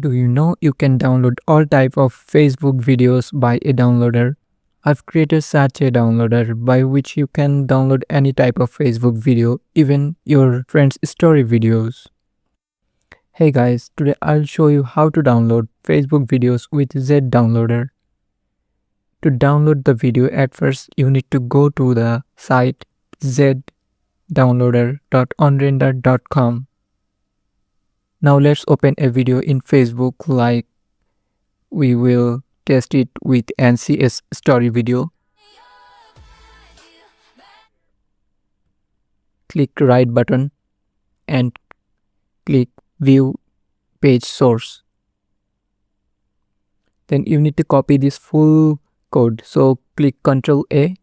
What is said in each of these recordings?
Do you know you can download all type of Facebook videos by a downloader? I've created such a downloader by which you can download any type of Facebook video, even your friend's story videos. Hey guys, today I'll show you how to download Facebook videos with Z Downloader. To download the video, at first you need to go to the site zdownloader.onrender.com. Now let's open a video in Facebook, like we will test it with NCS story video. Click right button and click view page source. Then you need to copy this full code. So click Ctrl A,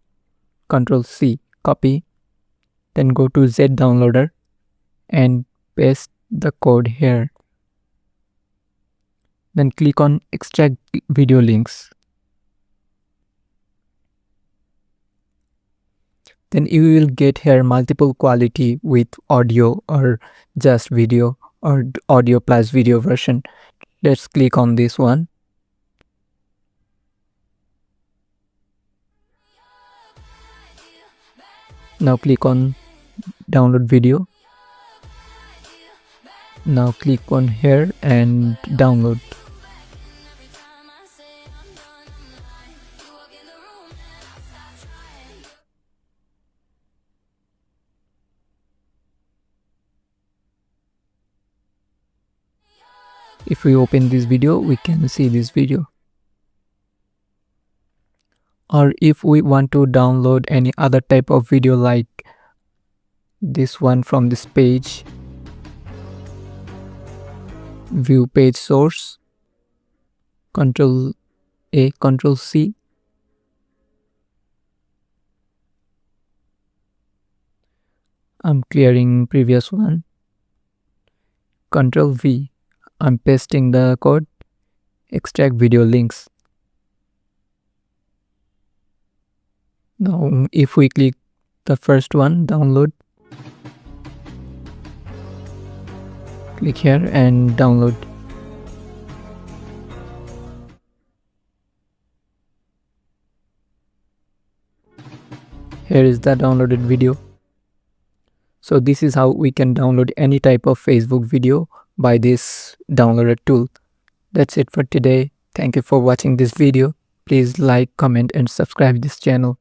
Ctrl C, copy. Then go to Z Downloader and paste the code here. Then click on extract video links. Then you will get here multiple quality with audio or just video or audio plus video version. Let's click on this one. Now click on download video. Now click on here and download. If we open this video, we can see this video. Or if we want to download any other type of video like this one from this page, view page source, Ctrl A, Ctrl C. I'm clearing previous one. Ctrl V. I'm pasting the code, extract video links. Now if we click the first one, download, click here and download. Here is the downloaded video. So this is how we can download any type of Facebook video by this downloader tool. That's it for today. Thank you for watching this video. Please like, comment and subscribe this channel.